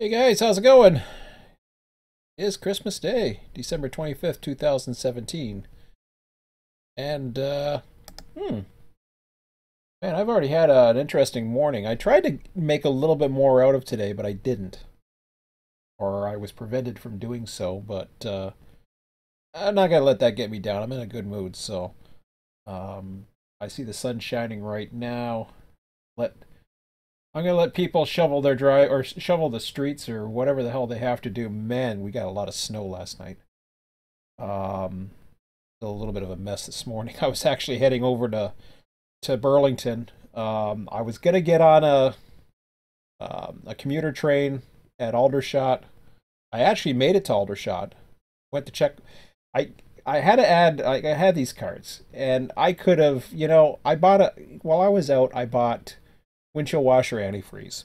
Hey guys, how's it going? It's Christmas Day, December 25th, 2017. And, hmm, man, I've already had an interesting morning. I tried to make a little bit more out of today, but I didn't. Or I was prevented from doing so, but, I'm not gonna let that get me down. I'm in a good mood, so, um, I see the sun shining right now. Let I'm gonna let people shovel their drive or shovel the streets or whatever the hell they have to do. Man, we got a lot of snow last night. Um, a little bit of a mess this morning. I was actually heading over to Burlington. I was gonna get on a commuter train at Aldershot. I actually made it to Aldershot. Went to check. I I had to add. I had these cards, and I could have. I bought a while I was out. I bought windshield washer antifreeze,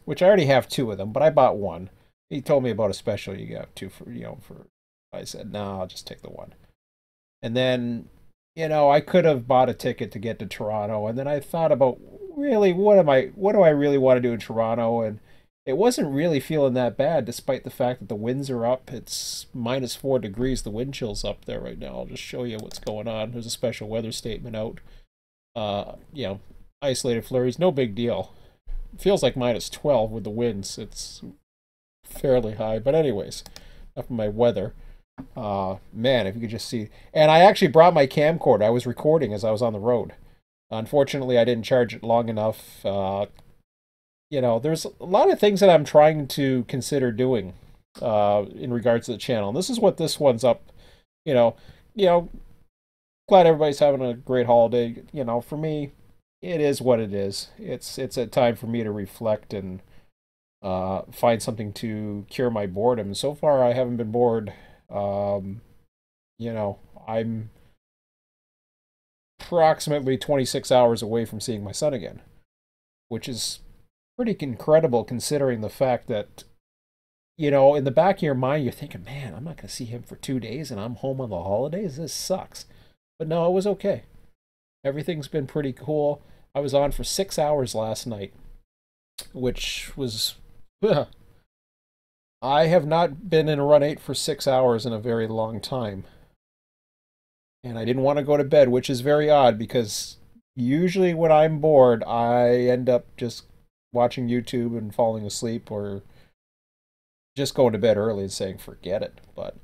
which I already have two of them, but I bought one. He told me about a special you got two for for. I said no, I'll just take the one. And then, I could have bought a ticket to get to Toronto. And then I thought about really what do I really want to do in Toronto? And it wasn't really feeling that bad, despite the fact that the winds are up. It's -4 degrees. The wind chill's up there right now. I'll just show you what's going on. There's a special weather statement out. Uh, you know, Isolated flurries, no big deal. It feels like -12 with the winds. It's fairly high. But anyways, enough of my weather. Man, if you could just see. And I actually brought my camcorder. I was recording as I was on the road. Unfortunately, I didn't charge it long enough. There's a lot of things that I'm trying to consider doing in regards to the channel. And this is what this one's up. You know, you know, glad everybody's having a great holiday. For me, it is what it is. It's a time for me to reflect and find something to cure my boredom. So far, I haven't been bored. Um, I'm approximately 26 hours away from seeing my son again, which is pretty incredible considering the fact that, in the back of your mind, you're thinking, man, I'm not going to see him for 2 days and I'm home on the holidays. This sucks. But no, it was okay. Everything's been pretty cool. I was on for 6 hours last night, which was. I have not been in a run 8 for 6 hours in a very long time. And I didn't want to go to bed, which is very odd because usually when I'm bored, I end up just watching YouTube and falling asleep or just going to bed early and saying, forget it. But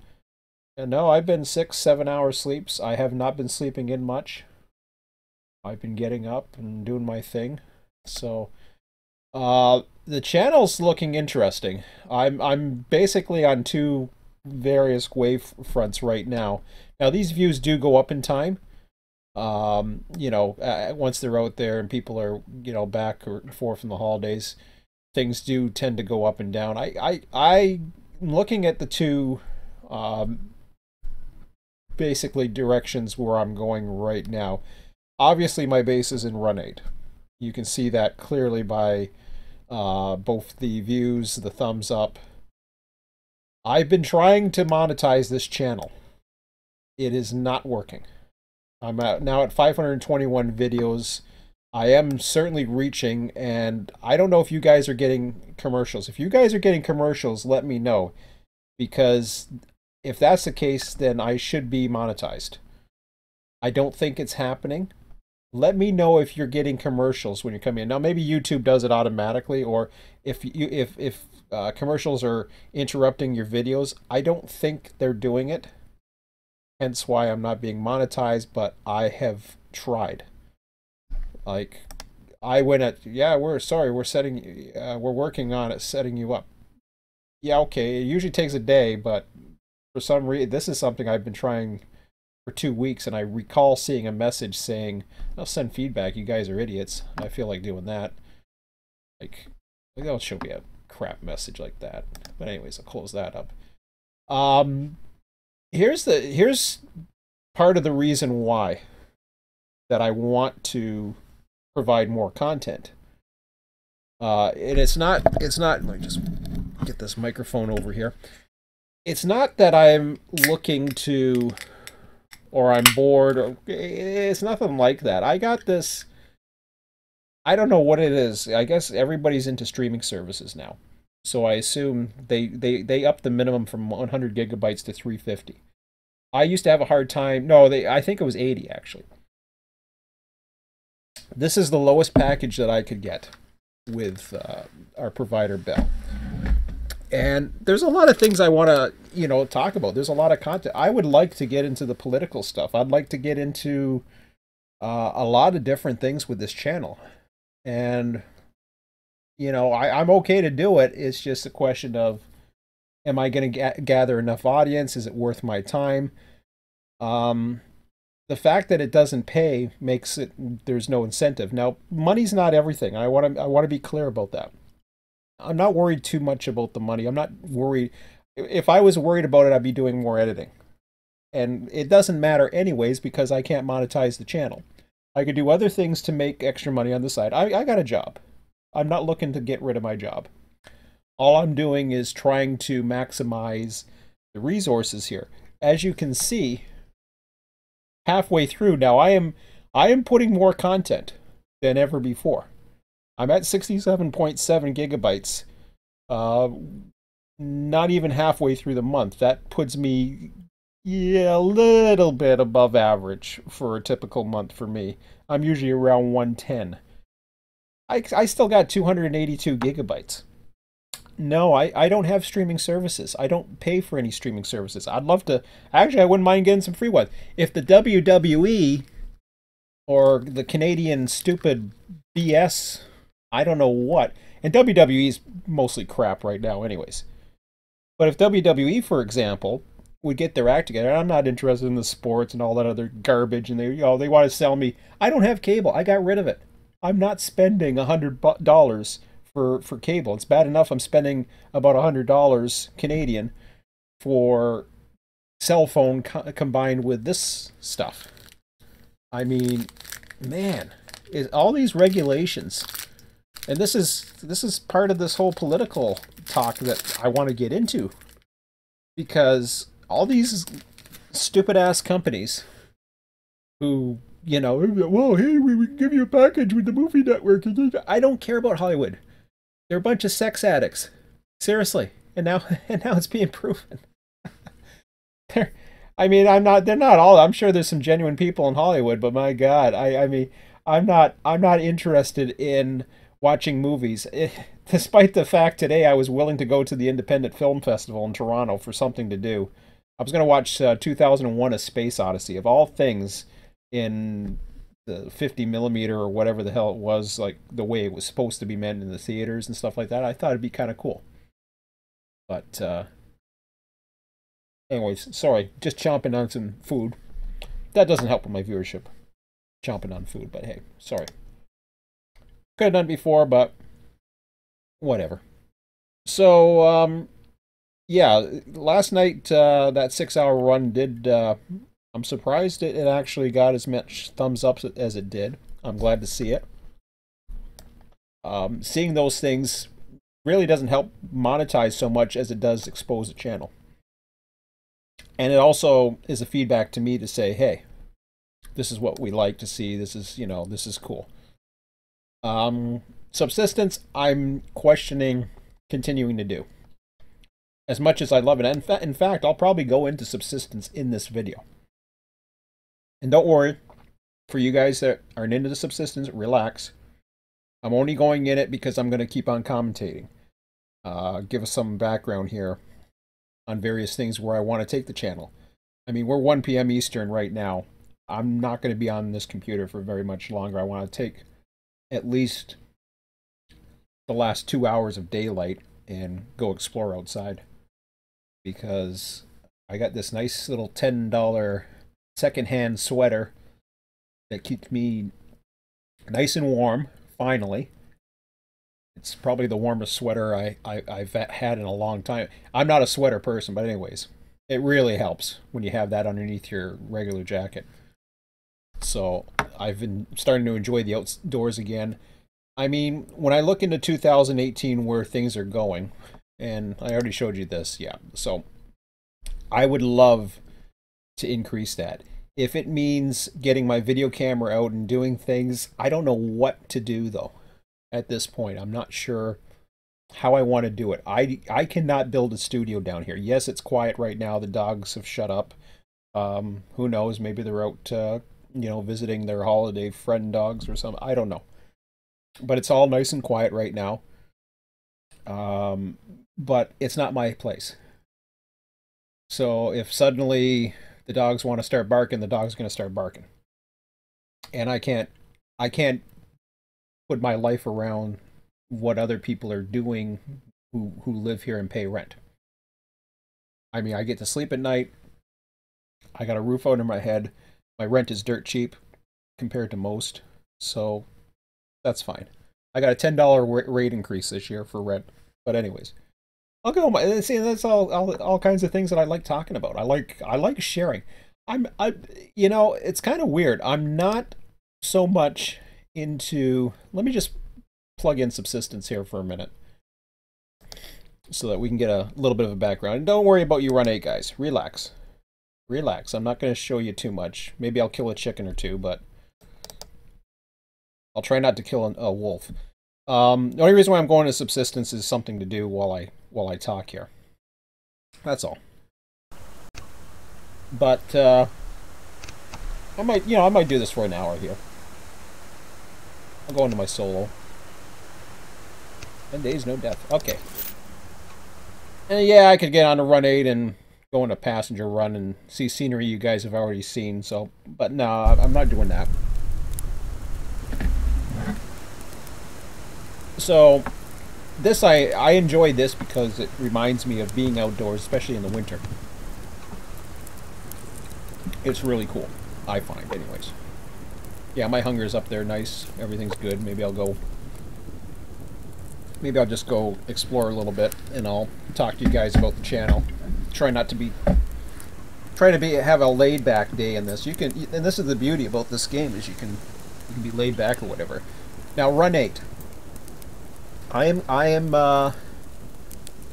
no, I've been 6, 7 hours sleeps. I have not been sleeping in much. I've been getting up and doing my thing. So, the channel's looking interesting. I'm basically on two various wave fronts right now. Now these views do go up in time. Once they're out there and people are back or forth from the holidays, things do tend to go up and down. I'm looking at the two basically directions where I'm going right now. Obviously, my base is in Run 8. You can see that clearly by both the views, the thumbs up. I've been trying to monetize this channel. It is not working. I'm now at 521 videos. I am certainly reaching, and I don't know if you guys are getting commercials. If you guys are getting commercials, let me know. Because if that's the case, then I should be monetized. I don't think it's happening. Let me know if you're getting commercials when you're coming in. Now, maybe YouTube does it automatically, or if commercials are interrupting your videos. I don't think they're doing it. Hence why I'm not being monetized, but I have tried. Like, I went at, yeah, we're working on it, setting you up. Yeah, okay, it usually takes a day, but for some reason, this is something I've been trying for 2 weeks, and I recall seeing a message saying, I'll send feedback, you guys are idiots. I feel like doing that. Like they'll show me a crap message like that. But anyways, I'll close that up. Um, here's part of the reason why that I want to provide more content. And it's not. Let me just get this microphone over here. It's not that I'm looking to, or I'm bored, or it's nothing like that. I got this. I don't know what it is. I guess everybody's into streaming services now. So I assume they upped the minimum from 100 gigabytes to 350. I used to have a hard time. No, I think it was 80 actually. This is the lowest package that I could get with our provider, Bell. And there's a lot of things I want to, talk about. There's a lot of content. I would like to get into the political stuff. I'd like to get into a lot of different things with this channel. And, I'm okay to do it. It's just a question of, am I going to gather enough audience? Is it worth my time? The fact that it doesn't pay makes it, there's no incentive. Now, money's not everything. I want to be clear about that. I'm not worried too much about the money. I'm not worried. If I was worried about it, I'd be doing more editing. And it doesn't matter anyways because I can't monetize the channel. I could do other things to make extra money on the side. I got a job. I'm not looking to get rid of my job. All I'm doing is trying to maximize the resources here. As you can see, halfway through now, I am putting more content than ever before. I'm at 67.7 gigabytes. Not even halfway through the month. That puts me, a little bit above average for a typical month for me. I'm usually around 110. I still got 282 gigabytes. No, I don't have streaming services. I don't pay for any streaming services. I'd love to. Actually, I wouldn't mind getting some free ones. If the WWE or the Canadian stupid BS, I don't know what, and WWE is mostly crap right now anyways. But if WWE, for example, would get their act together, I'm not interested in the sports and all that other garbage, and they want to sell me. I don't have cable. I got rid of it. I'm not spending $100 for cable. It's bad enough I'm spending about $100 Canadian for cell phone combined with this stuff. I mean, man, all these regulations, and this is part of this whole political talk that I want to get into, because all these stupid ass companies who, well, hey, we give you a package with the movie network. I don't care about Hollywood. They're a bunch of sex addicts. Seriously. And now it's being proven. They're not all. I'm sure there's some genuine people in Hollywood, but my God, I'm not interested in watching movies. Despite the fact today I was willing to go to the Independent Film Festival in Toronto for something to do. I was going to watch 2001: A Space Odyssey, of all things, in the 50 millimeter or whatever the hell it was, like the way it was supposed to be meant in the theaters and stuff like that. I thought it'd be kind of cool. But anyways, sorry, just chomping on some food. That doesn't help with my viewership, chomping on food, but hey, sorry. Could have done it before, but whatever. So, yeah, last night, that 6-hour run did, I'm surprised it actually got as much thumbs up as it did. I'm glad to see it. Seeing those things really doesn't help monetize so much as it does expose the channel. And it also is a feedback to me to say, hey, this is what we like to see. This is, this is cool. Subsistence, I'm questioning continuing to do. As much as I love it. In fact, I'll probably go into subsistence in this video. And don't worry, for you guys that aren't into the subsistence, relax. I'm only going in it because I'm going to keep on commentating. Give us some background here on various things where I want to take the channel. I mean, we're 1 p.m. Eastern right now. I'm not going to be on this computer for very much longer. I want to take at least the last 2 hours of daylight and go explore outside. Because I got this nice little $10 secondhand sweater that keeps me nice and warm, finally. It's probably the warmest sweater I've had in a long time. I'm not a sweater person, but anyways, it really helps when you have that underneath your regular jacket. So I've been starting to enjoy the outdoors again. I mean, when I look into 2018 where things are going, and I already showed you this, yeah, so I would love to increase that. If it means getting my video camera out and doing things, I don't know what to do though. At this point, I'm not sure how I want to do it. I cannot build a studio down here. Yes, it's quiet right now. The dogs have shut up. Who knows? Maybe they're out, visiting their holiday friend dogs or something. I don't know. But it's all nice and quiet right now. But it's not my place. So if suddenly the dogs want to start barking, the dog's going to start barking. And I can't put my life around what other people are doing who live here and pay rent. I mean, I get to sleep at night. I got a roof over my head. My rent is dirt cheap compared to most, so that's fine. I got a $10 rate increase this year for rent. But anyways, I'll go. See, that's all kinds of things that I like talking about. I like sharing. It's kind of weird. I'm not so much into. Let me just plug in Subsistence here for a minute, so that we can get a little bit of a background. And don't worry about you Run 8 guys. Relax. Relax. I'm not going to show you too much. Maybe I'll kill a chicken or two, but I'll try not to kill a wolf. The only reason why I'm going to Subsistence is something to do while I talk here. That's all. But I might do this for an hour here. I'll go into my solo. 10 days, no death. Okay. And yeah, I could get on a Run 8 and go on a passenger run and see scenery you guys have already seen. So, but no, I'm not doing that. So, this I enjoy this because it reminds me of being outdoors, especially in the winter. It's really cool, I find, anyways. Yeah, my hunger is up there, nice. Everything's good. Maybe I'll just go explore a little bit, and I'll talk to you guys about the channel. Try to have a laid back day in this. And this is the beauty about this game, is you can be laid back or whatever. Now, Run 8. I am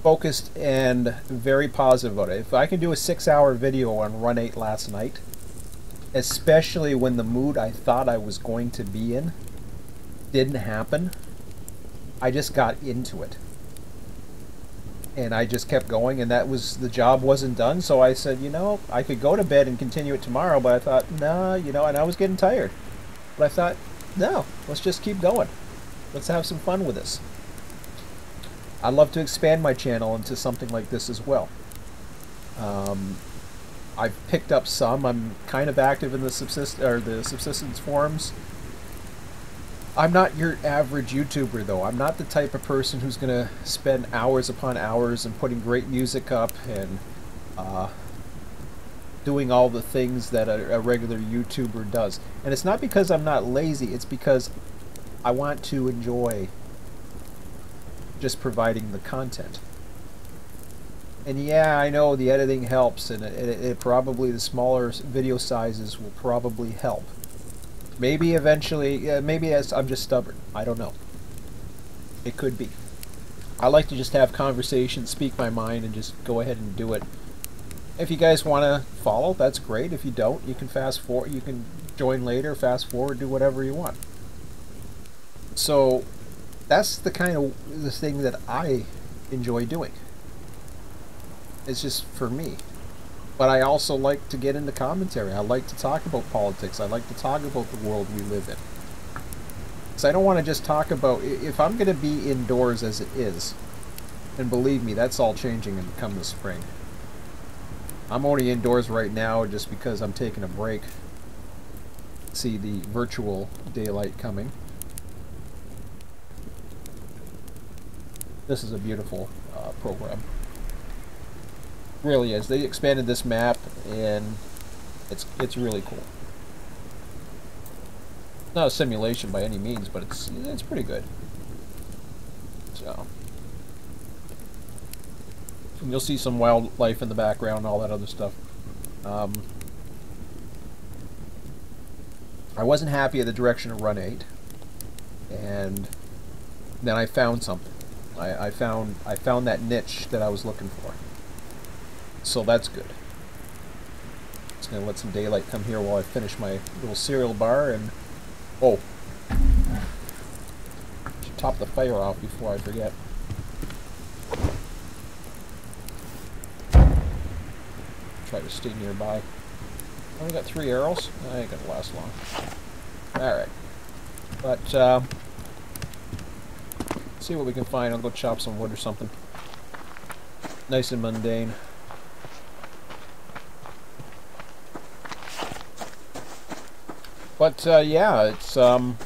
focused and very positive about it. If I can do a 6-hour video on Run 8 last night, especially when the mood I thought I was going to be in didn't happen, I just got into it. And I just kept going, and the job wasn't done, so I said, I could go to bed and continue it tomorrow, but I thought, no, and I was getting tired. But I thought, no, let's just keep going. Let's have some fun with this. I'd love to expand my channel into something like this as well. I've picked up some. I'm kind of active in the subsistence forums. I'm not your average YouTuber, though. I'm not the type of person who's going to spend hours upon hours and putting great music up and doing all the things that a regular YouTuber does. And it's not because I'm not lazy. It's because I want to enjoy just providing the content. And yeah, I know the editing helps, and it probably, the smaller video sizes will probably help. Maybe eventually, maybe I'm just stubborn. I don't know. It could be. I like to just have conversations, speak my mind, and just go ahead and do it. If you guys want to follow, that's great. If you don't, you can fast forward. You can join later, fast forward, do whatever you want. So that's the kind of the thing that I enjoy doing. It's just for me. But I also like to get into commentary. I like to talk about politics. I like to talk about the world we live in. So I don't want to just talk about, if I'm going to be indoors as it is, and believe me, that's all changing come the spring. I'm only indoors right now just because I'm taking a break. See the virtual daylight coming. This is a beautiful program. Really is. They expanded this map, and it's really cool. Not a simulation by any means, but it's pretty good. So, and you'll see some wildlife in the background and all that other stuff. I wasn't happy at the direction of Run 8, and then I found something. I found that niche that I was looking for. So that's good. Just gonna let some daylight come here while I finish my little cereal bar, and should top the fire off before I forget. try to stay nearby. Only got 3 arrows. I ain't gonna last long. Alright. But, see what we can find. I'll go chop some wood or something. Nice and mundane. But, yeah, it's, now,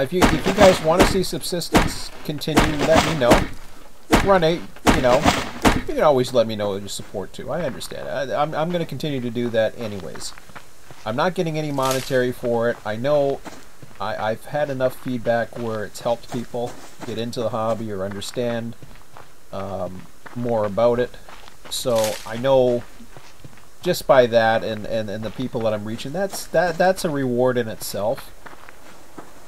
if you guys want to see subsistence continue, let me know. Run 8, you know, you can always let me know your support too. I understand. I'm going to continue to do that anyways. I'm not getting any monetary for it. I know I've had enough feedback where it's helped people get into the hobby or understand more about it. So I know just by that and the people that I'm reaching, that's a reward in itself.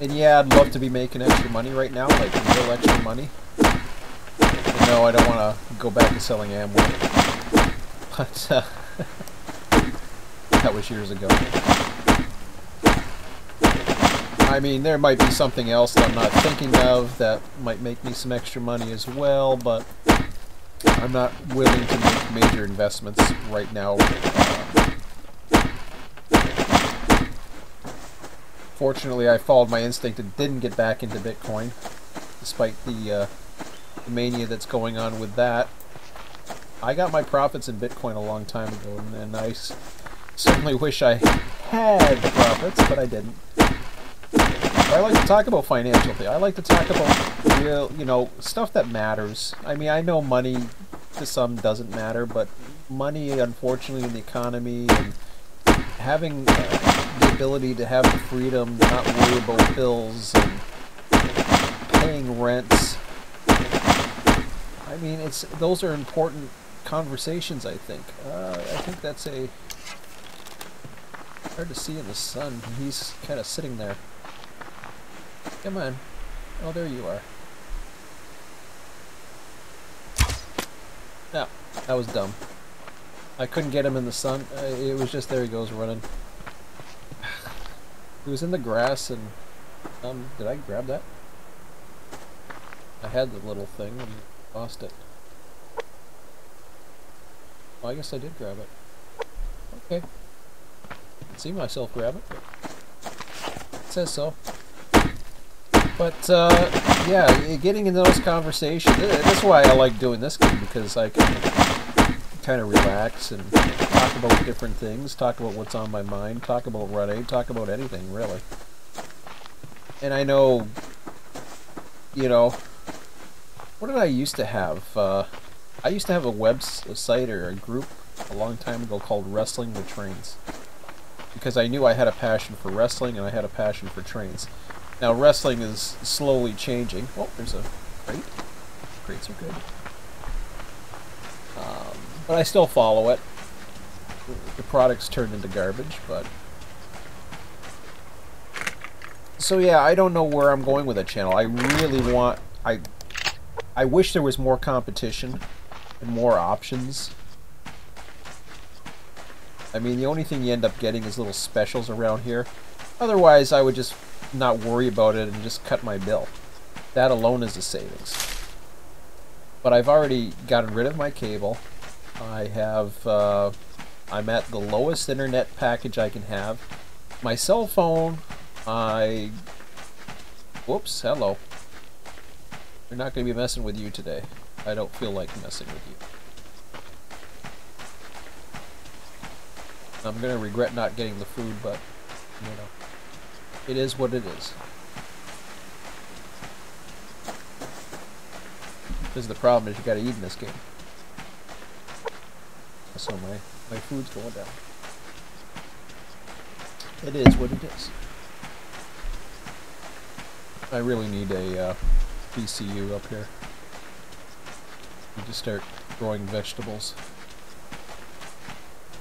And yeah, I'd love to be making extra money right now, like real extra money. But no, I don't want to go back to selling Amway. But that was years ago. I mean, there might be something else that I'm not thinking of that might make me some extra money as well, but I'm not willing to make major investments right now. Fortunately, I followed my instinct and didn't get back into Bitcoin, despite the mania that's going on with that. I got my profits in Bitcoin a long time ago, and I certainly wish I had the profits, but I didn't. But I like to talk about financial things. I like to talk about real, you know, stuff that matters. I mean, I know money to some doesn't matter, but money, unfortunately, in the economy and having the ability to have the freedom to not worry about bills and paying rents. I mean, those are important conversations, I think. I think that's hard to see in the sun. He's kind of sitting there. Come on. Oh, there you are. No, that was dumb. I couldn't get him in the sun. It was just, there he goes running. He was in the grass and... did I grab that? I had the little thing and lost it. Oh, I guess I did grab it. Okay. I can see myself grab it, but it says so. But, yeah, getting into those conversations, that's why I like doing this game, because I can kind of relax and talk about different things, talk about what's on my mind, talk about running, talk about anything, really. And I know, you know, what did I used to have? I used to have a website or a group a long time ago called Wrestling with Trains, because I knew I had a passion for wrestling and I had a passion for trains. Now, wrestling is slowly changing. Oh, there's a crate. Crates are good. But I still follow it. The product's turned into garbage, but... So yeah, I don't know where I'm going with that channel. I really want... I wish there was more competition and more options. I mean, the only thing you end up getting is little specials around here. Otherwise, I would just not worry about it and just cut my bill. That alone is a savings. But I've already gotten rid of my cable. I have, I'm at the lowest internet package I can have. My cell phone, whoops, hello. We're not going to be messing with you today. I don't feel like messing with you. I'm going to regret not getting the food, but, you know, it is what it is. Because the problem is you got to eat in this game. So my food's going down. It is what it is. I really need a PCU up here. Need to start growing vegetables.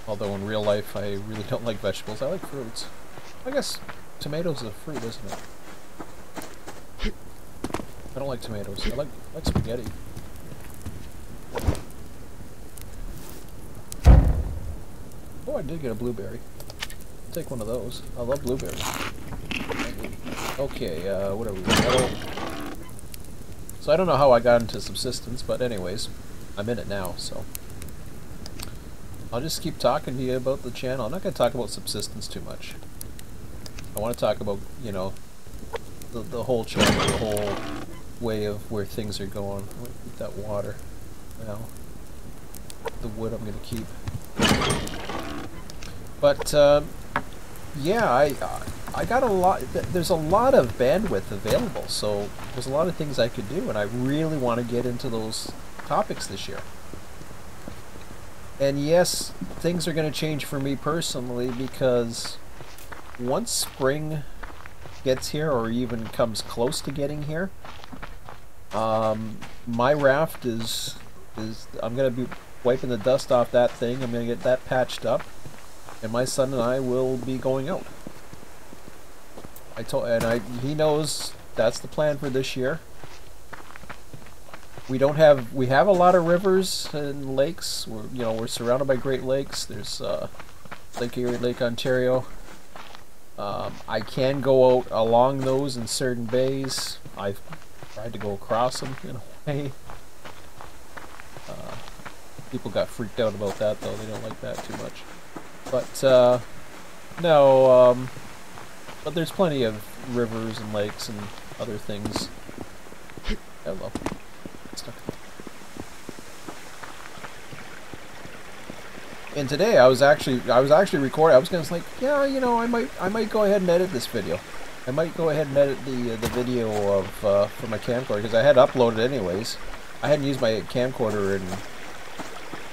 Although in real life I really don't like vegetables. I like fruits. I guess tomatoes is a fruit, isn't it? I don't like tomatoes. I like spaghetti. Oh, I did get a blueberry. I'll take one of those. I love blueberries. Okay, what are we? Metal. So I don't know how I got into subsistence, but anyways, I'm in it now, so. I'll just keep talking to you about the channel. I'm not going to talk about subsistence too much. I want to talk about, you know, the whole channel, the whole way of where things are going. I'm going to keep that water now. The wood I'm going to keep. But, yeah, I got a lot, there's a lot of bandwidth available, so there's a lot of things I could do, and I really want to get into those topics this year. And yes, things are going to change for me personally, because once spring gets here, or even comes close to getting here, my raft is I'm going to be wiping the dust off that thing. I'm going to get that patched up, and my son and I will be going out. He knows that's the plan for this year. We have a lot of rivers and lakes. We're surrounded by Great Lakes. There's Lake Erie, Lake Ontario. I can go out along those in certain bays. I've tried to go across them in a way. People got freaked out about that, though. They don't like that too much. But no. But there's plenty of rivers and lakes and other things. Hello. And today I was actually recording. I was gonna like, yeah, you know, I might go ahead and edit this video. I might go ahead and edit the video of for my camcorder, because I had uploaded anyways. I hadn't used my camcorder in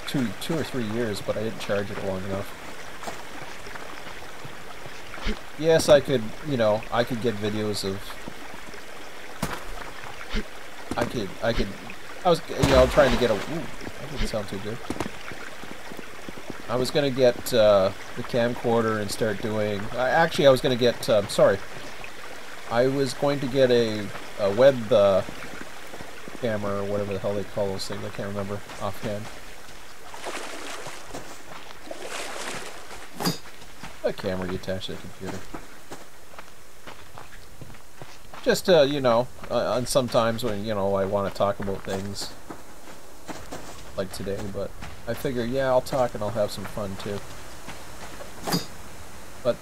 two or 3 years, but I didn't charge it long enough. Yes, I could, you know, I could get videos of. I was, you know, trying to get a. Ooh, that didn't sound too good. I was gonna get the camcorder and start doing. Actually, I was gonna get. Sorry. I was going to get a web camera, or whatever the hell they call those things. I can't remember offhand. A camera you attach to the computer. Just you know, and sometimes when, you know, I want to talk about things like today, but I figure, yeah, I'll talk and I'll have some fun too. But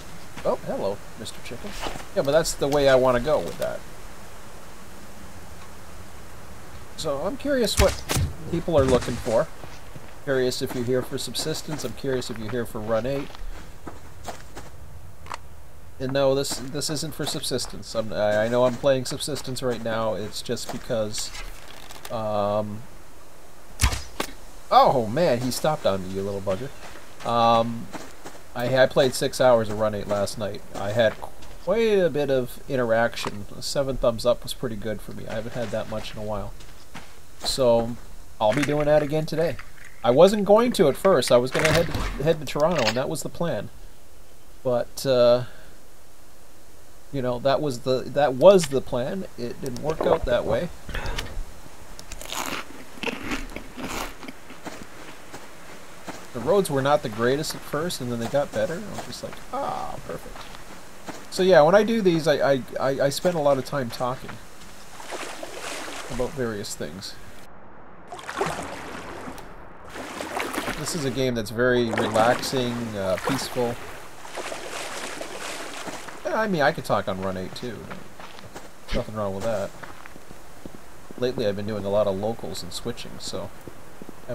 oh, hello, Mr. Chicken. Yeah, but that's the way I want to go with that. So I'm curious what people are looking for. Curious if you're here for subsistence. I'm curious if you're here for Run 8. And no, this isn't for subsistence. I know I'm playing subsistence right now. It's just because, oh man, he stopped on me, you little bugger. I played 6 hours of Run 8 last night. I had quite a bit of interaction. 7 thumbs up was pretty good for me. I haven't had that much in a while. So I'll be doing that again today. I wasn't going to at first. I was going to head to Toronto, and that was the plan. But you know, that was the plan. It didn't work out that way. The roads were not the greatest at first, and then they got better. I was just like, ah, perfect. So yeah, when I do these, I spend a lot of time talking about various things. This is a game that's very relaxing, peaceful. I mean, I could talk on Run 8 too. There's nothing wrong with that. Lately, I've been doing a lot of locals and switching, so I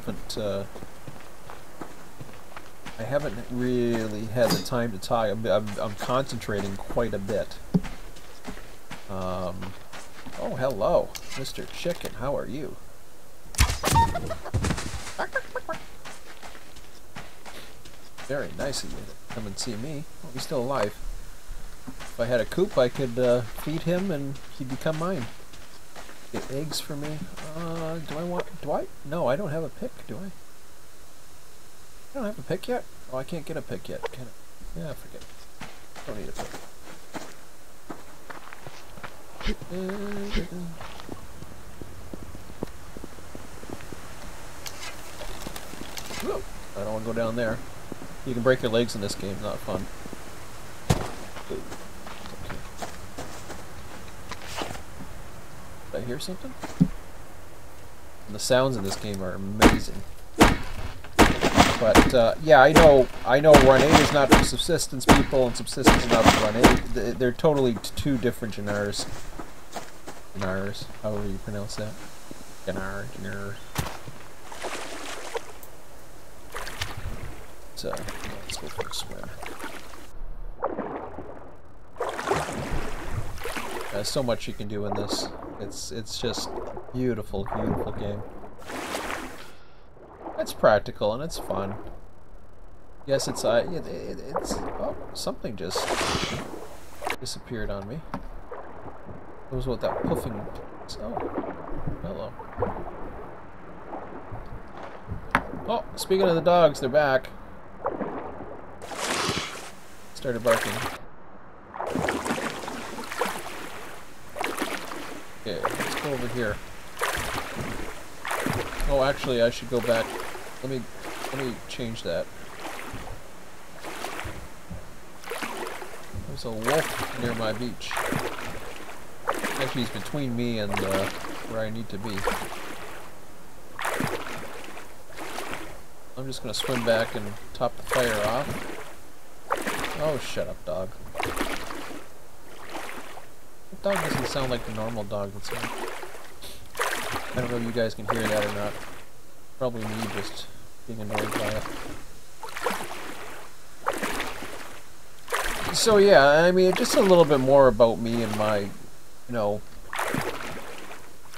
haven't really had the time to talk. I'm concentrating quite a bit. Oh, hello, Mr. Chicken. How are you? Very nice of you to come and see me. Oh, he's still alive. If I had a coop, I could feed him and he'd become mine. Get eggs for me. Do I? No, I don't have a pick, do I? I don't have a pick yet? Oh, I can't get a pick yet, can I? Yeah, forget it. Don't need a pick. Whoa, I don't want to go down there. You can break your legs in this game, not fun. Ooh. Okay. Did I hear something? And the sounds in this game are amazing. But yeah, I know Run 8 is not for subsistence people, and subsistence is not for Run 8. They're totally two different genres. Genres, however you pronounce that. Genre. So, let's go for a swim. There's so much you can do in this. It's just beautiful, beautiful game. It's practical and it's fun. Yes, it's oh, something just disappeared on me. What was with that puffing? Oh, hello. Oh, speaking of the dogs, they're back. Started barking. Okay, let's go over here. Oh, actually, I should go back. Let me change that. There's a wolf near my beach. Actually, he's between me and where I need to be. I'm just gonna swim back and top the fire off. Oh, shut up, dog. That dog doesn't sound like the normal dog that's here. I don't know if you guys can hear that or not. Probably me just being annoyed by it. So yeah, I mean, just a little bit more about me and my, you know,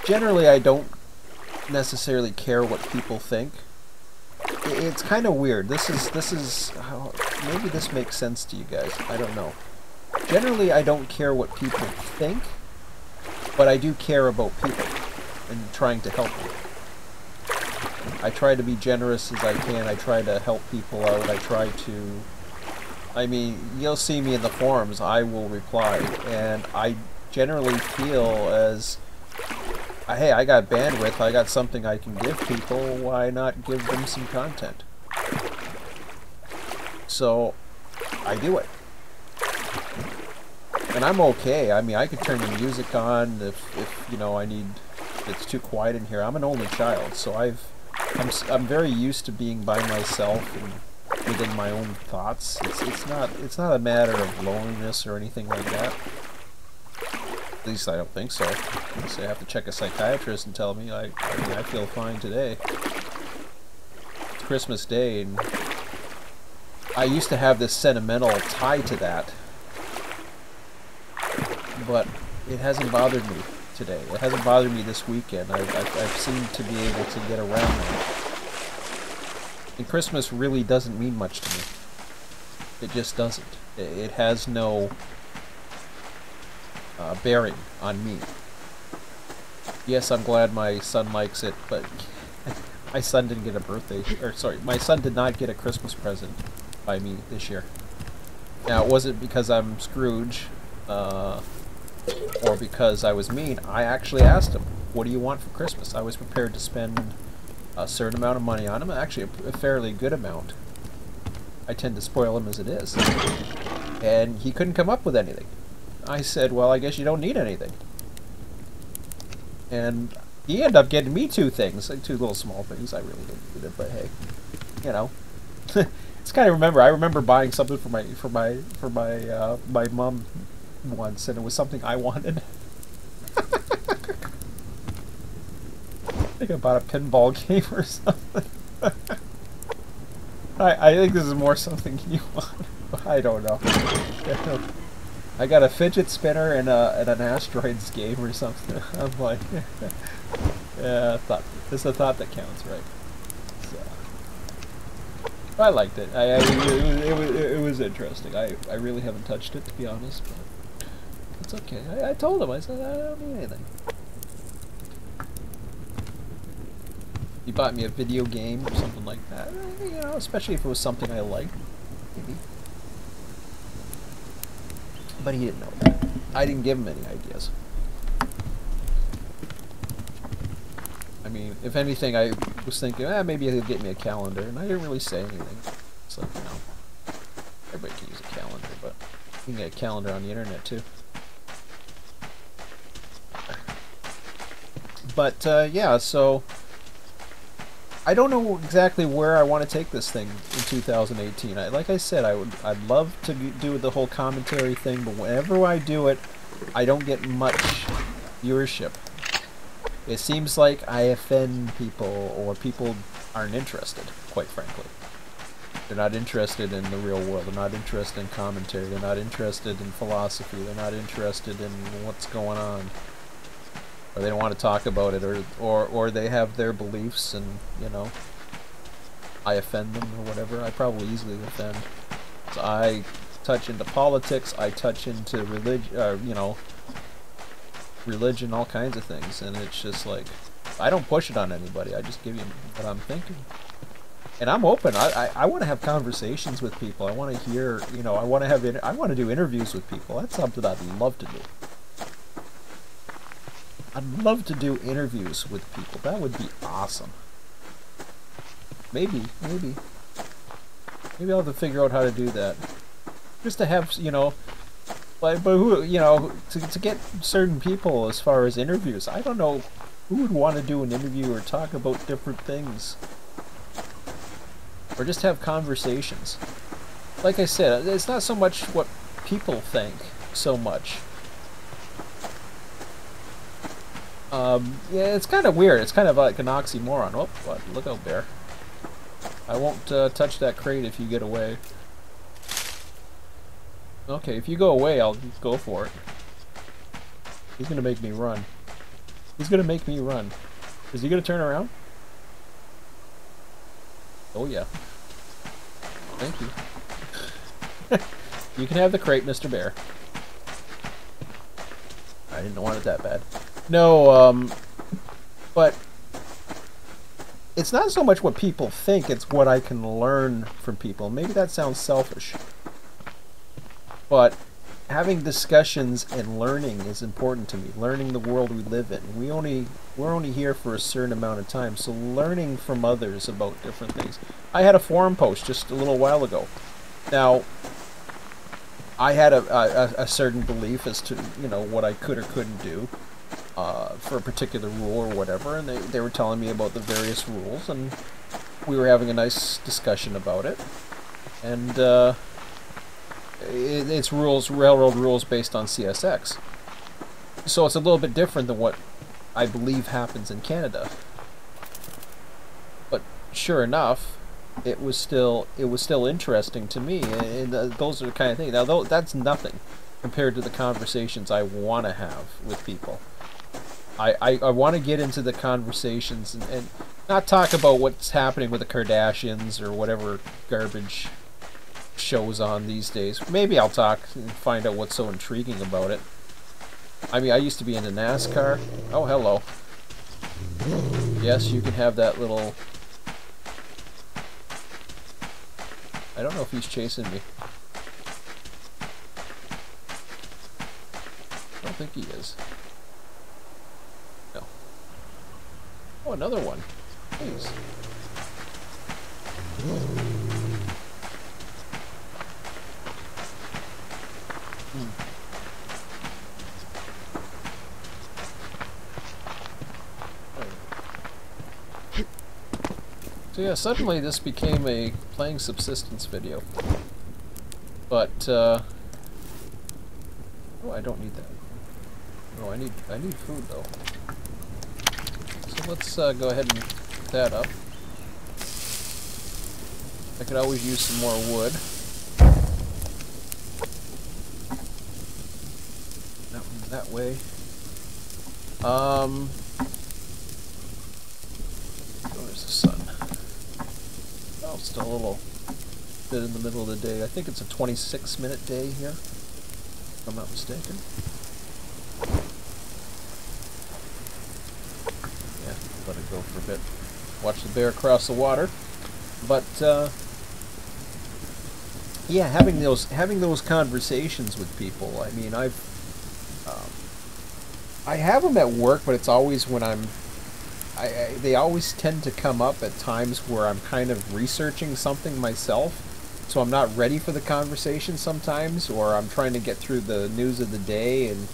generally I don't necessarily care what people think. It's kind of weird. This is how, maybe this makes sense to you guys. I don't know. Generally, I don't care what people think, but I do care about people and trying to help them. I try to be generous as I can. I try to help people out. I try to... I mean, you'll see me in the forums. I will reply, and I generally feel as... Hey, I got bandwidth. I got something I can give people. Why not give them some content? So, I do it. And I'm okay. I mean, I could turn the music on if you know, I need... If it's too quiet in here. I'm an only child, so I'm very used to being by myself and within my own thoughts. It's not a matter of loneliness or anything like that. At least I don't think so. So I have to check a psychiatrist and tell me I mean, I feel fine today. It's Christmas Day, and I used to have this sentimental tie to that, but it hasn't bothered me today. It hasn't bothered me this weekend. I've seemed to be able to get around that. And Christmas really doesn't mean much to me. It just doesn't. It has no bearing on me. Yes, I'm glad my son likes it, but my son didn't get a birthday, or sorry, my son did not get a Christmas present by me this year. Now, it wasn't because I'm Scrooge, or because I was mean. I actually asked him, what do you want for Christmas? I was prepared to spend a certain amount of money on him, actually a fairly good amount. I tend to spoil him as it is. And he couldn't come up with anything. I said, well, I guess you don't need anything. And he ended up getting me two things, like two little small things. I really didn't need it, but hey, you know. It's kind of I remember buying something for my mom once, and it was something I wanted. I think I bought a pinball game or something. I think this is more something you want. I don't know. I got a fidget spinner and an asteroids game or something. I'm like, yeah, it's the thought that counts, right? So, I liked it. It was interesting. I really haven't touched it, to be honest, but it's okay. I told him, I said, I don't need anything. He bought me a video game or something like that, you know, especially if it was something I liked, maybe. But he didn't know that. I didn't give him any ideas. I mean, if anything, I was thinking, maybe he'll get me a calendar, and I didn't really say anything. It's like, you know, everybody can use a calendar, but you can get a calendar on the internet too. But yeah, so I don't know exactly where I want to take this thing in 2018. Like I said, I'd love to do the whole commentary thing, but whenever I do it, I don't get much viewership. It seems like I offend people, or people aren't interested, quite frankly. They're not interested in the real world. They're not interested in commentary. They're not interested in philosophy. They're not interested in what's going on. Or they don't want to talk about it, or they have their beliefs, and, you know, I offend them or whatever. I probably easily offend. So I touch into politics, I touch into religion, you know, religion, all kinds of things, and it's just like, I don't push it on anybody. I just give you what I'm thinking. And I'm open. I want to have conversations with people. I want to hear, you know, I want to do interviews with people. That's something I'd love to do. I'd love to do interviews with people. That would be awesome. Maybe I'll have to figure out how to do that. Just to have, you know, but who, you know, to get certain people as far as interviews. I don't know who would want to do an interview or talk about different things. Or just have conversations. Like I said, it's not so much what people think so much. Yeah, it's kind of weird. It's kind of like an oxymoron. Oh, what? Look out, bear. I won't touch that crate if you get away. Okay, if you go away, I'll go for it. He's gonna make me run. He's gonna make me run. Is he gonna turn around? Oh yeah. Thank you. You can have the crate, Mr. Bear. I didn't want it that bad. No, but it's not so much what people think, it's what I can learn from people. Maybe that sounds selfish. But having discussions and learning is important to me. Learning the world we live in. We're only here for a certain amount of time, so learning from others about different things. I had a forum post just a little while ago. Now, I had a certain belief as to, you know, what I could or couldn't do for a particular rule or whatever, and they were telling me about the various rules, and we were having a nice discussion about it. And it's rules, railroad rules based on CSX. So it's a little bit different than what I believe happens in Canada. But sure enough, it was still interesting to me, and those are the kind of things. Now, that's nothing compared to the conversations I want to have with people. I want to get into the conversations and not talk about what's happening with the Kardashians or whatever garbage shows on these days. Maybe I'll talk and find out what's so intriguing about it. I mean, I used to be into NASCAR. Oh, hello. Yes, you can have that little... I don't know if he's chasing me. I don't think he is. No. Oh, another one. Please. So yeah, suddenly this became a playing subsistence video. But oh, I don't need that. Oh, I need food though. So let's go ahead and put that up. I could always use some more wood. That one that way. Oh, there's the sun. Oh, still a little bit in the middle of the day. I think it's a 26-minute day here, if I'm not mistaken. Yeah, let it go for a bit. Watch the bear cross the water. But yeah, having those conversations with people. I mean, I have them at work, but it's always when they always tend to come up at times where I'm kind of researching something myself, so I'm not ready for the conversation sometimes, or I'm trying to get through the news of the day, and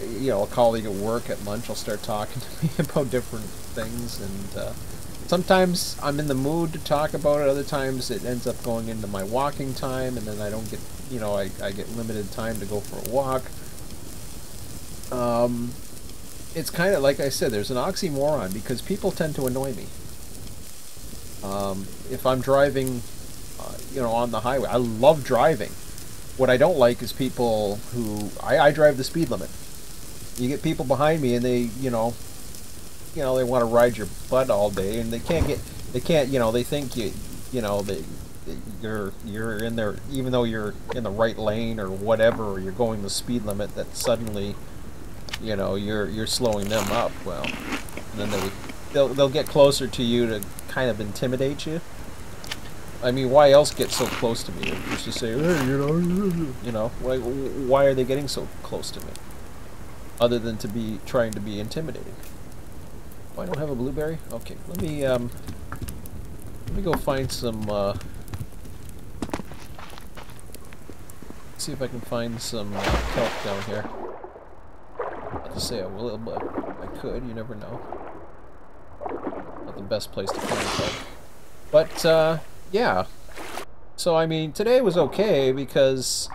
you know, a colleague at work at lunch will start talking to me about different things, and sometimes I'm in the mood to talk about it. Other times it ends up going into my walking time, and then I don't get, you know, I get limited time to go for a walk. It's kind of like I said, there's an oxymoron because people tend to annoy me. If I'm driving, you know, on the highway, I love driving. What I don't like is people who I drive the speed limit. You get people behind me and they, you know, they want to ride your butt all day, and they can't, you know, they think you know, you're in there, even though you're in the right lane or whatever, or you're going the speed limit, that suddenly, you know, you're slowing them up. Well, and then they'll get closer to you to kind of intimidate you. I mean, why else get so close to me? Just to say, hey, you know, why are they getting so close to me? Other than to be trying to be intimidating. Oh, I don't have a blueberry? Okay, let me go find some, see if I can find some kelp down here. Not to say I will, but I could, you never know. Not the best place to find kelp. But, yeah. So, I mean, today was okay because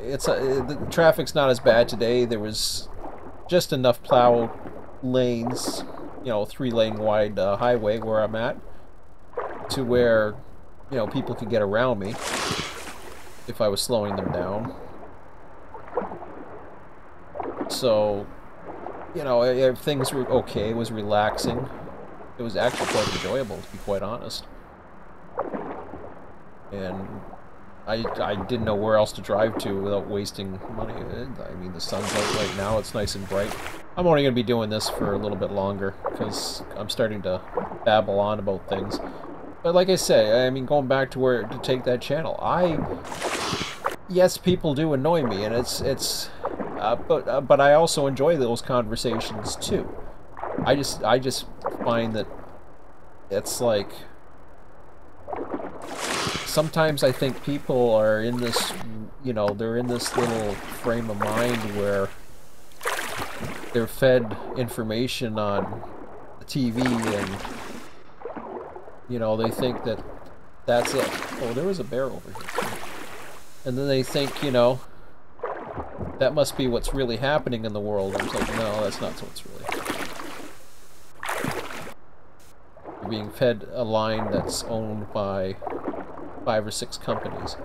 the traffic's not as bad today. There was just enough plow lanes, you know, 3-lane wide highway where I'm at, to where, you know, people could get around me if I was slowing them down. So, you know, things were okay. It was relaxing. It was actually quite enjoyable, to be quite honest. And I didn't know where else to drive to without wasting money. I mean, the sun's out right now. It's nice and bright. I'm only going to be doing this for a little bit longer because I'm starting to babble on about things. But like I say, I mean, going back to where to take that channel, yes, people do annoy me, and but I also enjoy those conversations too. I just find that it's like, sometimes I think people are in this, you know, they're in this little frame of mind where they're fed information on the TV, and, you know, they think that that's it. Oh, there was a bear over here. And then they think, you know, that must be what's really happening in the world. And it's like, no, that's not what's really happening. You're being fed a line that's owned by 5 or 6 companies.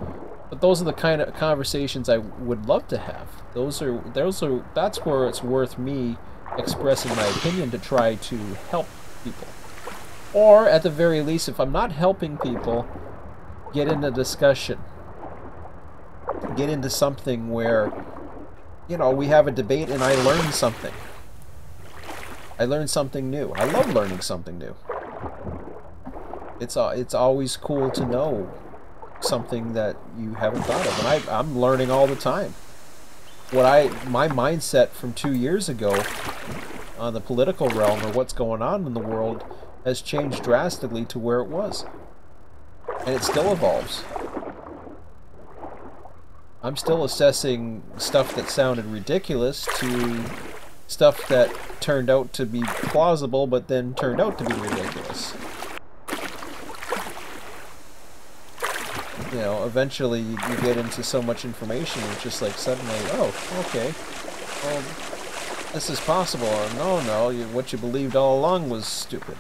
But those are the kind of conversations I would love to have. That's where it's worth me expressing my opinion to try to help people. Or at the very least, if I'm not helping people, get into discussion. Get into something where, you know, we have a debate and I learn something. I learn something new. I love learning something new. It's always cool to know something that you haven't thought of, and I'm learning all the time. My mindset from 2 years ago on the political realm, or what's going on in the world, has changed drastically to where it was, and it still evolves. I'm still assessing stuff that sounded ridiculous to stuff that turned out to be plausible, but then turned out to be ridiculous. You know, eventually you get into so much information, it's just like suddenly, oh, okay, well, this is possible, or no, what you believed all along was stupid.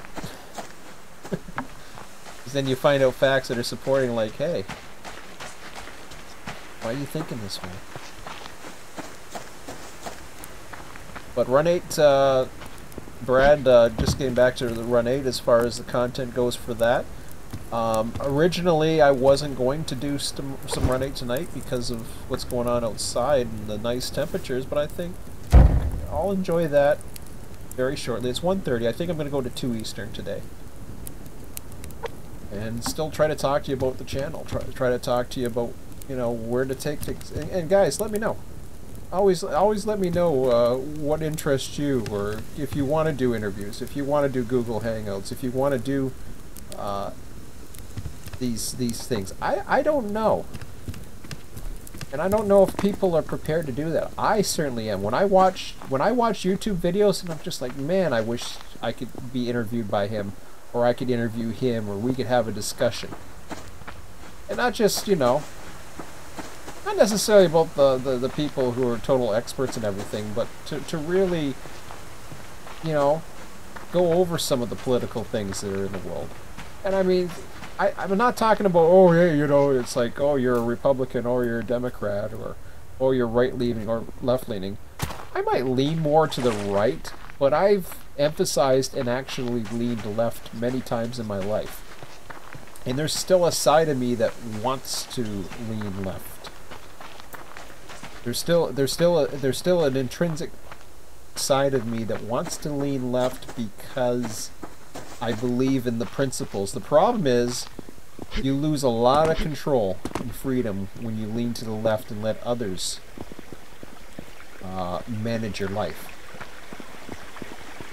Because then you find out facts that are supporting, like, hey, why are you thinking this way? But Run 8, Brad, just getting back to the Run 8 as far as the content goes for that. Originally, I wasn't going to do some Run 8 tonight because of what's going on outside and the nice temperatures, but I think I'll enjoy that very shortly. It's 1:30. I think I'm going to go to 2 Eastern today. And still try to talk to you about the channel. Try to talk to you about, you know, where to take things. And guys, let me know. Always let me know what interests you, or if you want to do interviews, if you want to do Google Hangouts, if you want to do these things. I don't know. And I don't know if people are prepared to do that. I certainly am. When I watch YouTube videos and I'm just like, man, I wish I could be interviewed by him, or I could interview him, or we could have a discussion. And not just, you know, not necessarily about the people who are total experts and everything, but to really, you know, go over some of the political things that are in the world. And I mean, I'm not talking about, oh, yeah, you know, it's like, oh, you're a Republican, or you're a Democrat, or oh, you're right-leaning or left-leaning. I might lean more to the right, but I've emphasized and actually leaned left many times in my life. And there's still a side of me that wants to lean left. There's still an intrinsic side of me that wants to lean left because I believe in the principles. The problem is you lose a lot of control and freedom when you lean to the left and let others manage your life,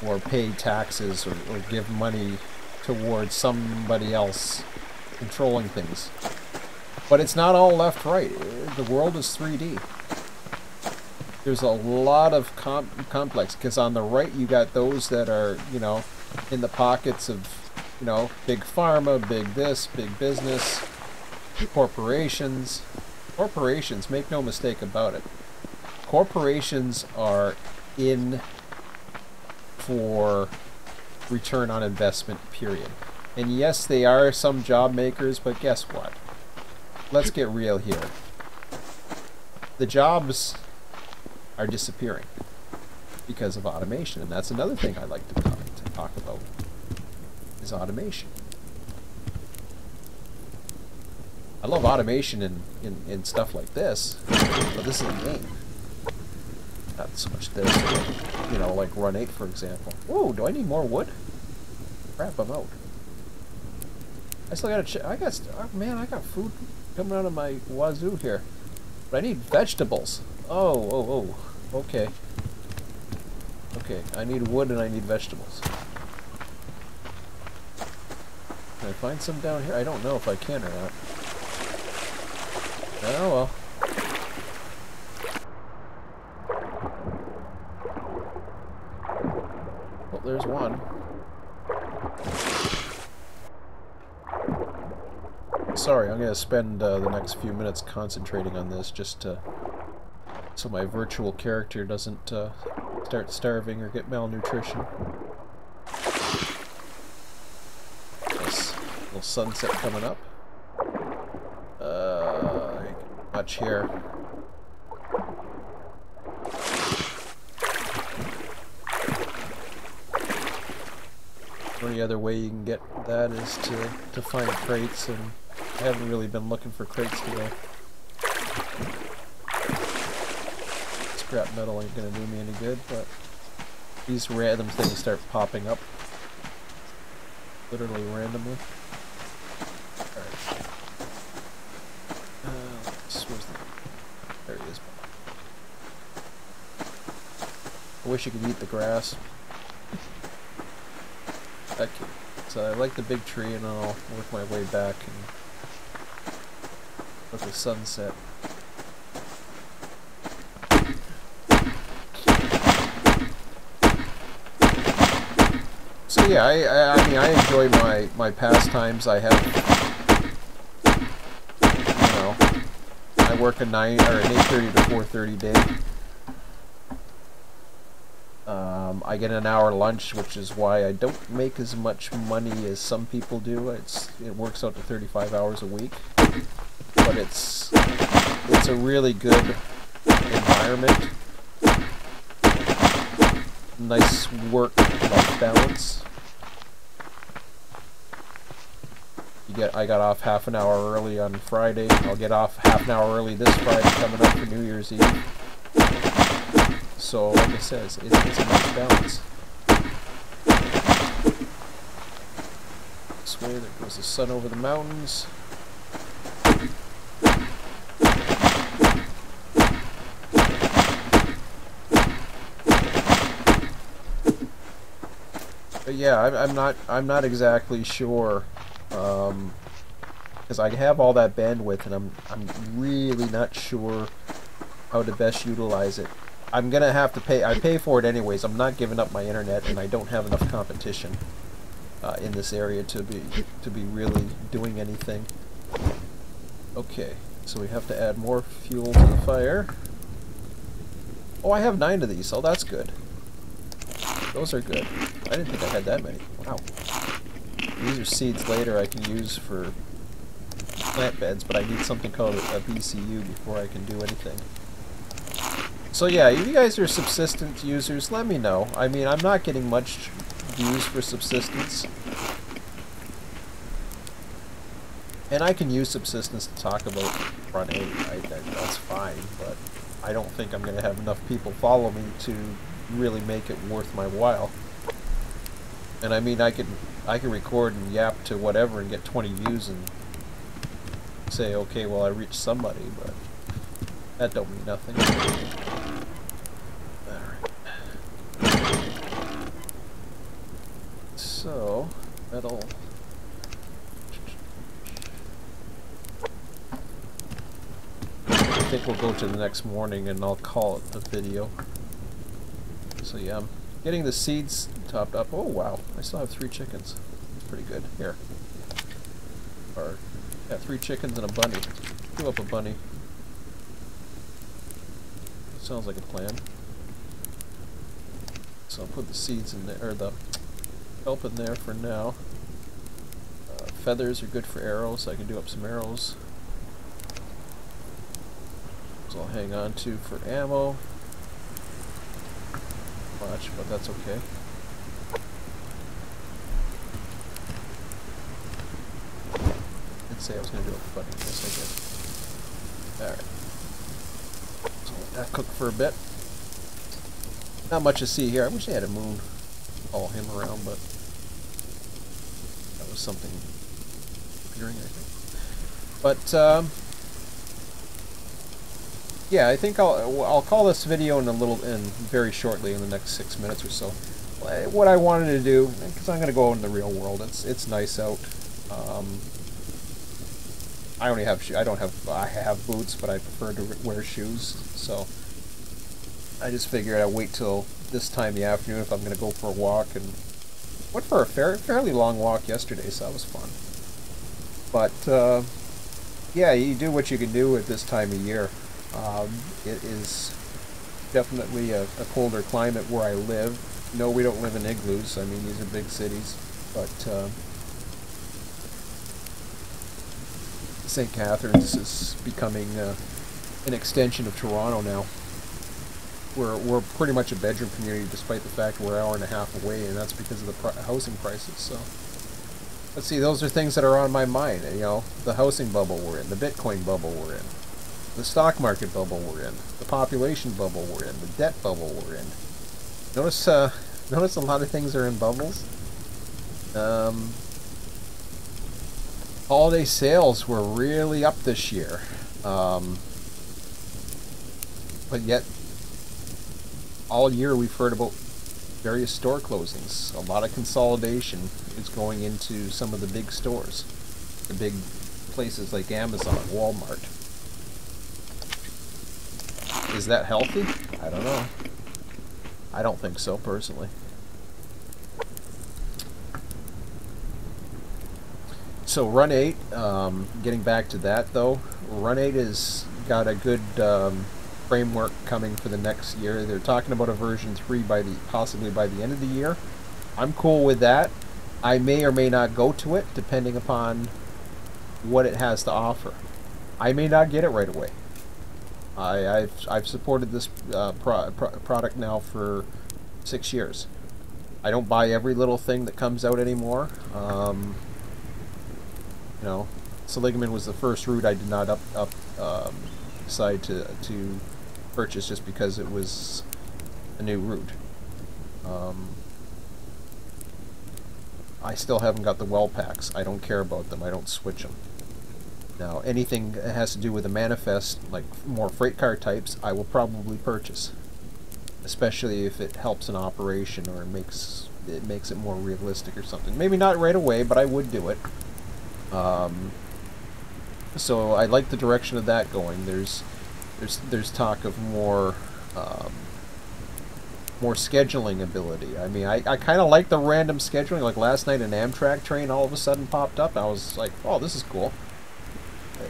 or pay taxes, or give money towards somebody else controlling things. But it's not all left-right. The world is 3D. There's a lot of complex, because on the right you got those that are, you know, in the pockets of, you know, big pharma, big this, big business, corporations. Corporations, make no mistake about it. Corporations are in for return on investment, period. And yes, they are some job makers, but guess what? Let's get real here. The jobs are disappearing because of automation, and that's another thing I like to talk about, is automation. I love automation in stuff like this, but this is a game. Not so much this, but, you know, like Run 8, for example. Whoa, do I need more wood? Crap, I'm out. I still gotta check. Oh man, I got food coming out of my wazoo here. But I need vegetables. Oh, okay. Okay, I need wood and I need vegetables. Can I find some down here? I don't know if I can or not. Oh well. Well, there's one. Sorry, I'm going to spend the next few minutes concentrating on this just to, so my virtual character doesn't start starving or get malnutrition. Nice little sunset coming up. Much here. The only other way you can get that is to find crates, and I haven't really been looking for crates today. Scrap metal ain't gonna do me any good, but these random things start popping up. Literally randomly. Alright. There he is. I wish you could eat the grass. Okay. So I like the big tree, and I'll work my way back and look at the sunset. So yeah, I mean, I enjoy my pastimes. I have, you know, I work a 8:30 to 4:30 day. I get an hour lunch, which is why I don't make as much money as some people do. It works out to 35 hours a week, but it's a really good environment. Nice work-life balance. I got off half an hour early on Friday. I'll get off half an hour early this Friday coming up for New Year's Eve. So, like I said, it's a nice balance. This way, there goes the sun over the mountains. But yeah, I'm not exactly sure, because I have all that bandwidth, and I'm really not sure how to best utilize it. I'm gonna have to pay. I pay for it anyways. I'm not giving up my internet, and I don't have enough competition. in this area to be really doing anything. Okay, so we have to add more fuel to the fire. Oh, I have 9 of these, so that's good. Those are good. I didn't think I had that many. Wow. These are seeds later I can use for plant beds, but I need something called a BCU before I can do anything. So yeah, if you guys are subsistence users, let me know. I mean, I'm not getting much views for subsistence. And I can use subsistence to talk about Run 8, that's fine, but I don't think I'm going to have enough people follow me to really make it worth my while. And I mean, I can record and yap to whatever and get 20 views and say, okay, well, I reached somebody, but that don't mean nothing. Alright. So, that'll... I think we'll go to the next morning and I'll call it the video. So yeah, I'm getting the seeds topped up. Oh wow, I still have 3 chickens. That's pretty good. Here. Or, yeah, 3 chickens and a bunny. Do up a bunny. That sounds like a plan. So I'll put the seeds in there, or the kelp in there for now. Feathers are good for arrows, so I can do up some arrows. I'll hang on to for ammo. Much, but that's okay. I did say I was going to do it, but yes I did. Alright. So let that cook for a bit. Not much to see here. I wish they had a moon follow him around, but that was something appearing, I think. But, yeah, I think I'll call this video in very shortly, in the next 6 minutes or so. What I wanted to do, because I'm going to go out in the real world. It's nice out. I have boots, but I prefer to wear shoes. So I just figured I'd wait till this time in the afternoon if I'm going to go for a walk. And went for a fairly long walk yesterday, so that was fun. But yeah, you do what you can do at this time of year. It is definitely a colder climate where I live. No, we don't live in igloos. I mean, these are big cities. But St. Catharines is becoming an extension of Toronto now. We're pretty much a bedroom community, despite the fact we're an hour and a half away, and that's because of the housing prices. So, let's see, those are things that are on my mind. You know, the housing bubble we're in, the Bitcoin bubble we're in, the stock market bubble we're in, the population bubble we're in, the debt bubble we're in. Notice a lot of things are in bubbles. Holiday sales were really up this year, but yet all year we've heard about various store closings. A lot of consolidation is going into some of the big stores, the big places like Amazon, Walmart. Is that healthy? I don't know. I don't think so, personally. So Run 8, getting back to that though, Run 8 has got a good framework coming for the next year. They're talking about a version 3 possibly by the end of the year. I'm cool with that. I may or may not go to it depending upon what it has to offer. I may not get it right away. I've supported this product now for 6 years. I don't buy every little thing that comes out anymore. You know, Seligman was the first route I did not decide to purchase just because it was a new route. I still haven't got the well packs. I don't care about them. I don't switch them. Now, anything that has to do with the manifest, like more freight car types, I will probably purchase, especially if it helps an operation or it makes it more realistic or something. Maybe not right away, but I would do it. So I like the direction of that going. There's talk of more more scheduling ability. I mean, I kind of like the random scheduling. Like last night, an Amtrak train all of a sudden popped up. I was like, oh, this is cool.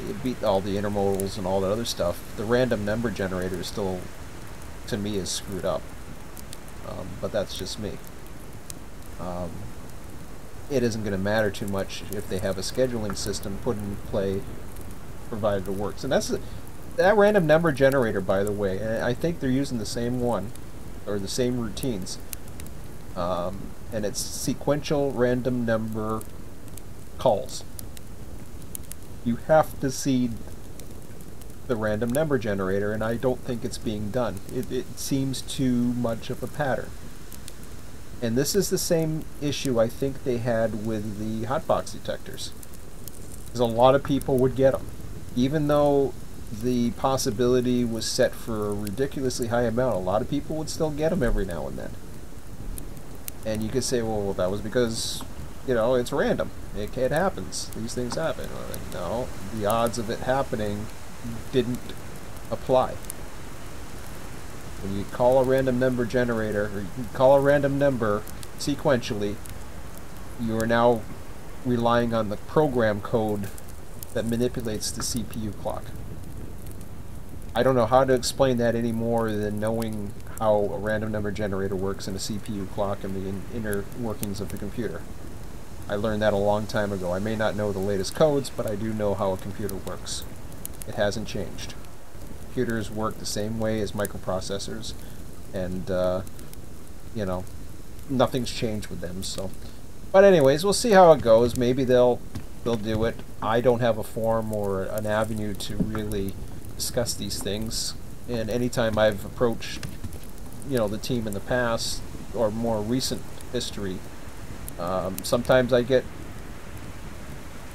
It beat all the intermodals and all that other stuff. The random number generator is still, to me, is screwed up. But that's just me. It isn't going to matter too much if they have a scheduling system put in play, provided it works. And that's that random number generator, by the way. And I think they're using the same one, or the same routines. And it's sequential random number calls. You have to seed the random number generator, and I don't think it's being done. It seems too much of a pattern. And this is the same issue I think they had with the hotbox detectors. Because a lot of people would get them. Even though the possibility was set for a ridiculously high amount, a lot of people would still get them every now and then. And you could say, well, that was because, you know, it's random. It happens. These things happen. No, the odds of it happening didn't apply. When you call a random number generator, or you call a random number sequentially, you are now relying on the program code that manipulates the CPU clock. I don't know how to explain that any more than knowing how a random number generator works in a CPU clock and the inner workings of the computer. I learned that a long time ago. I may not know the latest codes, but I do know how a computer works. It hasn't changed. Computers work the same way as microprocessors, and you know, nothing's changed with them. So, but anyways, we'll see how it goes. Maybe they'll do it. I don't have a forum or an avenue to really discuss these things, and anytime I've approached, you know, the team in the past or more recent history, sometimes I get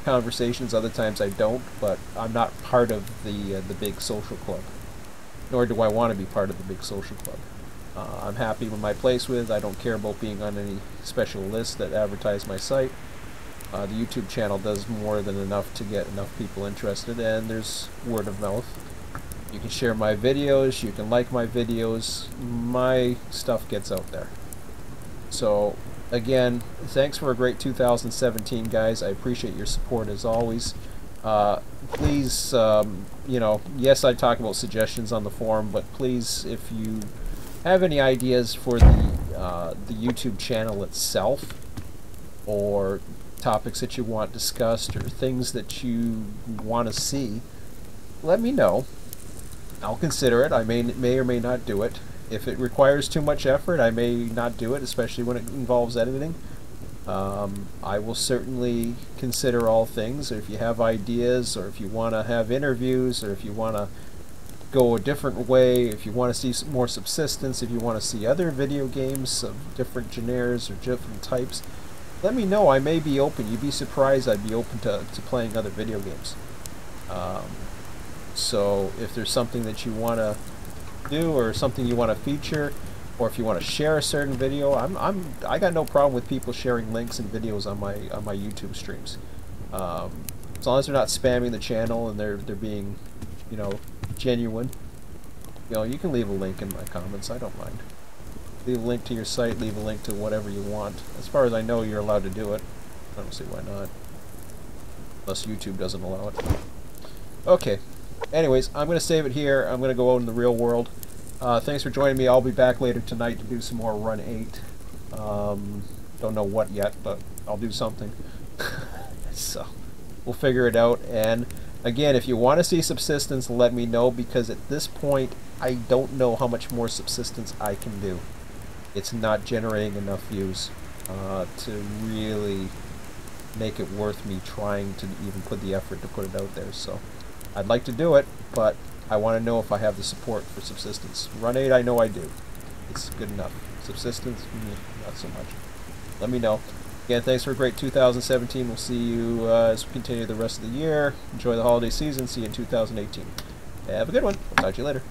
conversations, other times I don't, but I'm not part of the big social club, nor do I want to be part of the big social club. I'm happy with my place with. I don't care about being on any special list that advertise my site. The YouTube channel does more than enough to get enough people interested, and there's word of mouth. You can share my videos, you can like my videos, my stuff gets out there. So again, thanks for a great 2017, guys. I appreciate your support as always. Please, you know, yes, I talk about suggestions on the forum, but please, if you have any ideas for the YouTube channel itself, or topics that you want discussed, or things that you want to see, let me know. I'll consider it. I may or may not do it. If it requires too much effort, I may not do it, especially when it involves editing. I will certainly consider all things. If you have ideas, or if you want to have interviews, or if you want to go a different way, if you want to see some more subsistence, if you want to see other video games of different genres or different types, let me know. I may be open. You'd be surprised I'd be open to playing other video games. So if there's something that you want to do, or something you want to feature, or if you want to share a certain video, I got no problem with people sharing links and videos on my YouTube streams. As long as they're not spamming the channel and they're being, you know, genuine. You know, you can leave a link in my comments. I don't mind. Leave a link to your site, leave a link to whatever you want. As far as I know, you're allowed to do it. I don't see why not. Unless YouTube doesn't allow it. Okay. Anyways, I'm going to save it here. I'm going to go out in the real world. Thanks for joining me. I'll be back later tonight to do some more Run 8. Don't know what yet, but I'll do something. So, we'll figure it out. And again, if you want to see subsistence, let me know, because at this point, I don't know how much more subsistence I can do. It's not generating enough views to really make it worth me trying to even put the effort to put it out there. So I'd like to do it, but I want to know if I have the support for subsistence. Run 8, I know I do. It's good enough. Subsistence, not so much. Let me know. Again, thanks for a great 2017. We'll see you as we continue the rest of the year. Enjoy the holiday season. See you in 2018. Have a good one. I'll talk to you later.